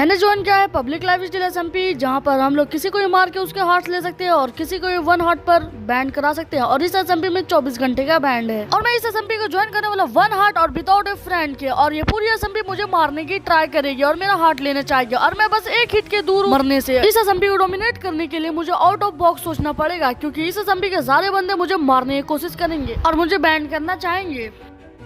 मैंने ज्वाइन किया है पब्लिक लाइफ स्टाइल एसएमपी, जहाँ पर हम लोग किसी को भी मार के उसके हार्ट ले सकते हैं और किसी को भी 1 हार्ट पर बैंड करा सकते हैं। और इस एसएमपी में 24 घंटे का बैंड है और मैं इस एसएमपी को ज्वाइन करने वाला 1 हार्ट और विदाउट ए फ्रेंड के। और ये पूरी एसएमपी मुझे मारने की ट्राई करेगी और मेरा हार्ट लेना चाहेगी और मैं बस एक हिट के दूर मरने से। इस एसएमपी को डोमिनेट करने के लिए मुझे आउट ऑफ बॉक्स सोचना पड़ेगा, क्योंकि इस एसएमपी के सारे बंदे मुझे मारने की कोशिश करेंगे और मुझे बैंड करना चाहेंगे।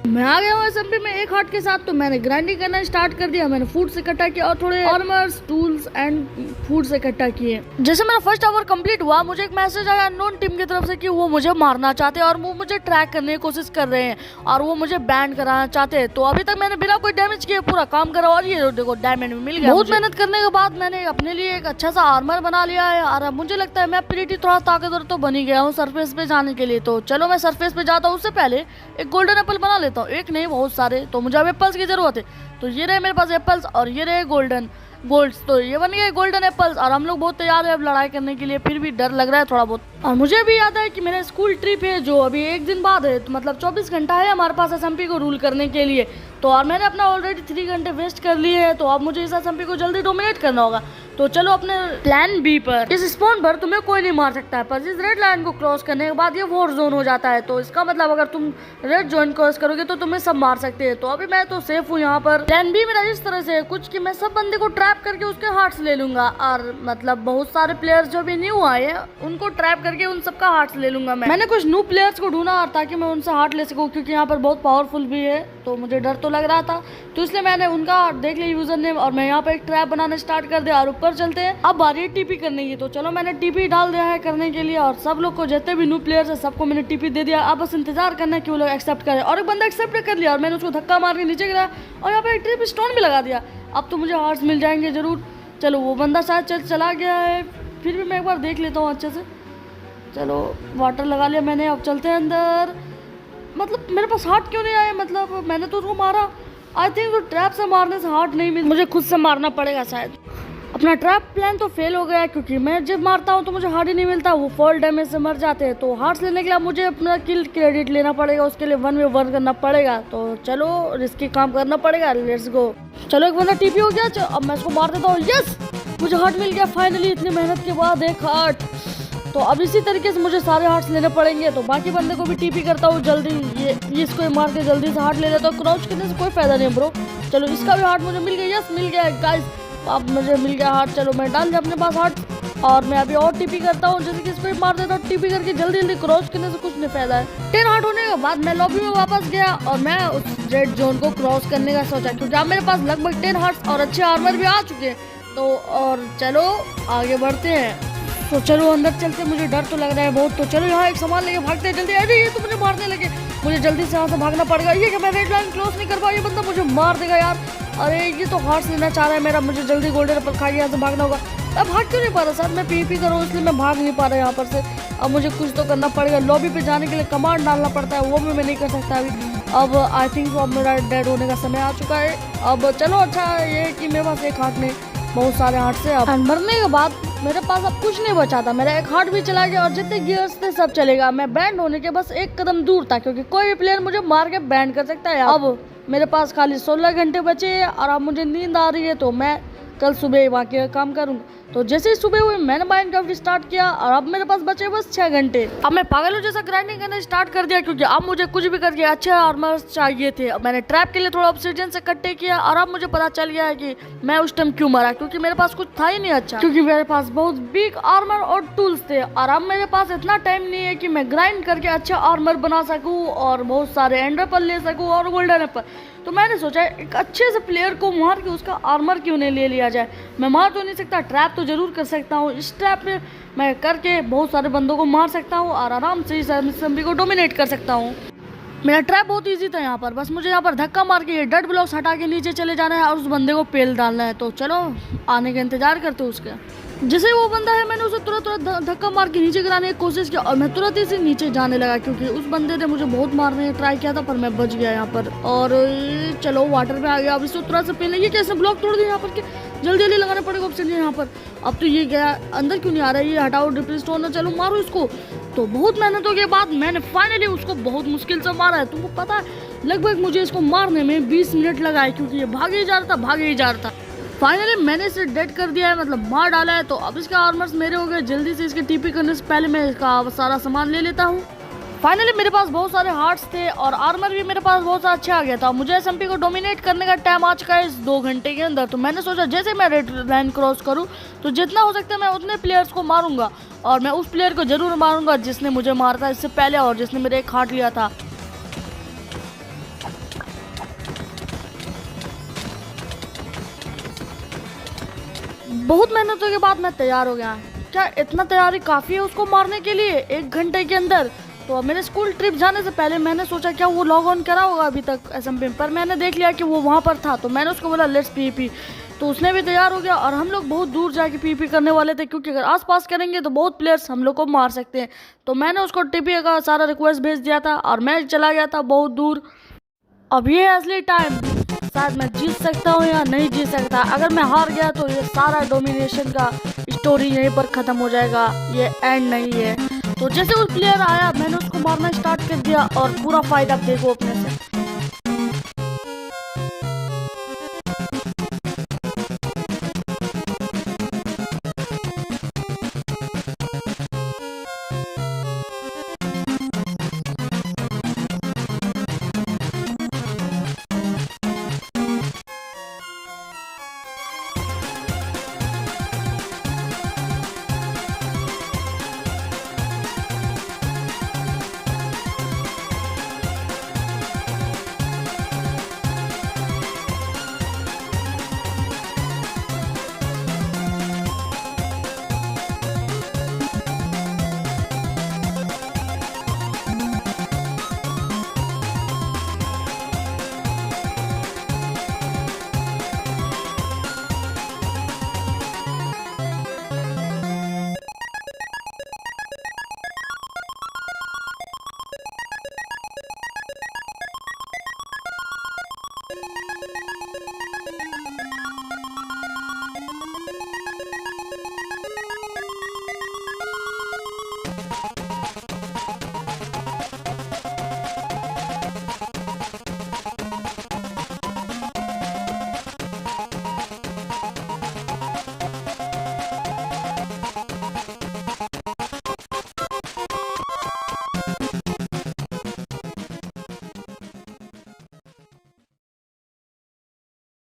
मैं आ गया हूँ एसएमपी में 1 हार्ट के साथ, तो मैंने ग्राइंडिंग करना स्टार्ट कर दिया। मैंने फूड से इकट्ठा किया और थोड़े आर्मर्स, टूल्स एंड फूड से इकट्ठा किए। जैसे मेरा फर्स्ट आवर कंप्लीट हुआ, मुझे एक मैसेज आया अननोन टीम की तरफ से कि वो मुझे मारना चाहते हैं और वो मुझे ट्रैक करने की कोशिश कर रहे हैं और वो मुझे बैंड कराना चाहते हैं। तो अभी तक मैंने बिना कोई डैमेज किए पूरा काम करा और ये देखो डायमंड भी मिल गया। बहुत मेहनत करने के बाद मैंने अपने लिए एक अच्छा सा आर्मर बना लिया है और मुझे लगता है मैं प्रीटी थोड़ा ताकतवर तो बन ही गया हूँ सरफेस पे जाने के लिए। तो चलो मैं सरफेस पे जाता हूँ, उससे पहले एक गोल्डन एप्पल बना लेता हूँ, एक नहीं बहुत सारे। तो मुझे अब एप्पल्स की जरूरत है, तो ये रहे मेरे पास एप्पल्स और ये रहे गोल्ड्स। तो ये बन गए गोल्डन एप्पल्स और हम लोग बहुत तैयार है अब लड़ाई करने के लिए। फिर भी डर लग रहा है थोड़ा बहुत। और मुझे भी याद है कि मेरा स्कूल ट्रिप है जो अभी 1 दिन बाद है, तो मतलब 24 घंटा है हमारे पास एसएमपी को रूल करने के लिए। तो और मैंने अपना ऑलरेडी 3 घंटे वेस्ट कर लिए हैं, तो अब मुझे इस एसएमपी को जल्दी डोमिनेट करना होगा। तो चलो अपने प्लान बी पर। इस स्पॉन पर तुम्हें कोई नहीं मार सकता है, पर इस रेड लाइन को क्रॉस करने के बाद ये वॉर जोन हो जाता है। तो इसका मतलब अगर तुम रेड जोन क्रॉस करोगे तो तुम्हें सब मार सकते हैं। तो अभी मैं तो सेफ हूँ यहाँ पर। प्लान बी मेरा इस तरह से है कुछ कि मैं सब बंदे को ट्रैप करके उसके हार्ट्स ले लूंगा और मतलब बहुत सारे प्लेयर्स जो भी न्यू आए हैं उनको ट्रैप करके उन सबका हार्ट्स ले लूंगा। मैंने कुछ न्यू प्लेयर्स को ढूंढा और ताकि मैं उनसे हार्ट ले सकूँ, क्योंकि यहाँ पर बहुत पावरफुल भी है। तो मुझे डर तो लग रहा था, तो इसलिए मैंने उनका देख लिया यूजर नेम और मैं यहाँ पे एक ट्रैप बनाना स्टार्ट कर दिया और ऊपर चलते हैं। अब बारी है टीपी करने की। तो चलो मैंने टीपी डाल दिया है करने के लिए और सब लोग को जितने भी न्यू प्लेयर्स है सबको मैंने टीपी दे दिया। अब बस इंतजार करना है कि वो लोग एक्सेप्ट करें। और एक बंदा एक्सेप्ट कर लिया और मैंने उसको धक्का मार के नीचे गिराया और यहाँ पे एक ट्रिप स्टोन भी लगा दिया। अब तो मुझे हार्ट्स मिल जाएंगे जरूर। चलो वो बंदा शायद चला गया है, फिर भी मैं एक बार देख लेता हूँ अच्छे से। चलो वाटर लगा लिया मैंने, अब चलते हैं अंदर। मतलब मेरे पास हार्ट क्यों नहीं आए? मतलब मैंने तो उसको मारा। आई थिंक तो ट्रैप से मारने से हार्ट नहीं मिल, मुझे खुद से मारना पड़ेगा शायद। अपना ट्रैप प्लान तो फेल हो गया है, क्योंकि मैं जब मारता हूँ तो मुझे हार्ट ही नहीं मिलता, वो फॉल डैमेज से मर जाते हैं। तो हार्ट्स लेने के लिए मुझे अपना किल क्रेडिट लेना पड़ेगा, उसके लिए 1v1 करना पड़ेगा। तो चलो रिस्की काम करना पड़ेगा, लेट्स गो। चलो एक बंदा टीपी हो गया, अब मैं इसको मार देता हूँ। यस, मुझे हार्ट मिल गया फाइनली, इतनी मेहनत के बाद एक हार्ट। तो अब इसी तरीके से मुझे सारे हार्ट्स लेने पड़ेंगे। तो बाकी बंदे को भी टीपी करता हूँ जल्दी, ये इसको मार के जल्दी से हार्ट ले लेता हूँ। क्राउच करने से कोई फायदा नहीं ब्रो। चलो इसका भी हार्ट मुझे मिल गया। यस मिल गया गाइस, अब मुझे मिल गया हार्ट। चलो मैं डाल दिया अपने पास हार्ट और मैं अभी और टीपी करता हूँ, जैसे कि इसको ही मार देता हूँ। टीपी करके जल्दी जल्दी क्रॉस करने से कुछ नहीं फायदा है। 10 हार्ट होने के बाद मैं लॉबी में वापस गया और मैं उस रेड जोन को क्रॉस करने का सोचा, क्योंकि अब मेरे पास लगभग 10 हार्ट्स और अच्छे आर्मर भी आ चुके हैं। तो और चलो आगे बढ़ते हैं। तो चलो अंदर चलते, मुझे डर तो लग रहा है बहुत। तो चलो यहाँ एक सामान लेके भागते हैं जल्दी। अरे ये तो मुझे मारने लगे, मुझे जल्दी से यहाँ से भागना पड़ेगा। ये कि मैं रेड लाइन क्रॉस नहीं कर पाऊँ, ये बंदा मुझे मार देगा यार। अरे ये तो हार्ट्स लेना चाह रहा है मेरा, मुझे जल्दी गोल्डन एप्पल खा के यहाँ से भागना होगा। अब भाग क्यों नहीं पा रहा सर? मैं पीपी करूँ इसलिए मैं भाग नहीं पा रहा यहाँ पर से। अब मुझे कुछ तो करना पड़ेगा। लॉबी पे जाने के लिए कमांड डालना पड़ता है, वो भी मैं नहीं कर सकता अभी। अब आई थिंक अब मेरा डेड होने का समय आ चुका है। अब चलो अच्छा ये कि मेरे पास एक हार्ट नहीं, बहुत सारे हार्ट से। अब मरने के बाद मेरे पास अब कुछ नहीं बचा था, मेरा एक हार्ट भी चला गया और जितने गियर्स थे सब चलेगा। मैं बैंड होने के बस एक कदम दूर था, क्योंकि कोई भी प्लेयर मुझे मार के बैंड कर सकता है। अब मेरे पास खाली 16 घंटे बचे हैं और अब मुझे नींद आ रही है, तो मैं कल सुबह बाकी का काम करूँगा। तो जैसे ही सुबह हुई मैंने माइनक्राफ्ट स्टार्ट किया और अब मेरे पास बचे बस 6 घंटे। अब मैं पागलों जैसा ग्राइंडिंग करना स्टार्ट कर दिया, क्योंकि अब मुझे कुछ भी करके अच्छे आर्मर्स चाहिए थे। अब मैंने ट्रैप के लिए थोड़ा ऑब्सीडियन से इकट्ठे किया और अब मुझे पता चल गया है कि मैं उस टाइम क्यों मरा, क्योंकि मेरे पास कुछ था ही नहीं अच्छा, क्योंकि मेरे पास बहुत बिग आर्मर और टूल्स थे। और अब मेरे पास इतना टाइम नहीं है कि मैं ग्राइंड करके अच्छा आर्मर बना सकूँ और बहुत सारे एंडर एप्पल ले सकूँ और गोल्डन एप्पल। तो मैंने सोचा एक अच्छे से प्लेयर को मार के उसका आर्मर क्यों नहीं ले लिया जाए। मैं मार तो नहीं सकता, ट्रैप तो जरूर कर सकता हूँ। इस ट्रैप में मैं करके बहुत सारे बंदों को मार सकता हूँ और आराम से इस एसएमपी को डोमिनेट कर सकता हूँ। मेरा ट्रैप बहुत इजी था यहाँ पर, बस मुझे यहाँ पर धक्का मार के ये डेड ब्लॉक्स हटा के नीचे चले जाना है और उस बंदे को पेल डालना है। तो चलो आने का इंतजार करते हो उसके। जैसे वो बंदा है मैंने उसे तुरंत धक्का मार के नीचे गिराने की कोशिश की और मैं तुरंत ही से नीचे जाने लगा, क्योंकि उस बंदे ने मुझे बहुत मारने का ट्राई किया था, पर मैं बच गया यहाँ पर। और चलो वाटर पे आ गया। अब इसको तुरंत से पहले ये कैसे ब्लॉक तोड़ दिया यहाँ पर, जल्दी जल्दी लगाने पड़ेगा ऑप्शन यहाँ पर। अब तो ये गया अंदर क्यों नहीं आ रहा है, ये हटाओ डिप्रेस स्टोन, चलो मारो इसको। तो बहुत मेहनतों के बाद मैंने फाइनली उसको बहुत मुश्किल से मारा है। तुमको पता है लगभग मुझे इसको मारने में 20 मिनट लगाए, क्योंकि ये भागे ही जा रहा था। फाइनली मैंने इसे डेड कर दिया है, मतलब मार डाला है। तो अब इसके आर्मर्स मेरे हो गए। जल्दी से इसके टीपी करने से पहले मैं इसका सारा सामान ले लेता हूँ। फाइनली मेरे पास बहुत सारे हार्ट्स थे और आर्मर भी मेरे पास बहुत अच्छा आ गया था। मुझे एसएमपी को डोमिनेट करने का टाइम आ चुका है इस 2 घंटे के अंदर। तो मैंने सोचा जैसे मैं रेड लाइन क्रॉस करूं तो जितना हो सकता है मैं उतने प्लेयर्स को मारूंगा, और मैं उस प्लेयर को जरूर मारूंगा जिसने मुझे मारा था इससे पहले और जिसने मेरे एक हार्ट लिया था। बहुत मेहनतों के बाद मैं तैयार हो गया। क्या इतना तैयारी काफ़ी है उसको मारने के लिए 1 घंटे के अंदर? तो अब मेरे स्कूल ट्रिप जाने से पहले मैंने सोचा क्या वो लॉग ऑन करा होगा अभी तक एसएमपी पर। मैंने देख लिया कि वो वहाँ पर था, तो मैंने उसको बोला लेट्स पीपी। तो उसने भी तैयार हो गया और हम लोग बहुत दूर जाके पीपी करने वाले थे, क्योंकि अगर आसपास करेंगे तो बहुत प्लेयर्स हम लोग को मार सकते हैं। तो मैंने उसको टीपी का सारा रिक्वेस्ट भेज दिया था और मैं चला गया था बहुत दूर। अब ये है असली टाइम, शायद मैं जीत सकता हूँ या नहीं जीत सकता। अगर मैं हार गया तो ये सारा डोमिनेशन का स्टोरी यहीं पर खत्म हो जाएगा, ये एंड नहीं है। तो जैसे उस प्लेयर आया मैंने उसको मारना स्टार्ट कर दिया और पूरा फाइट आप देखो अपने से।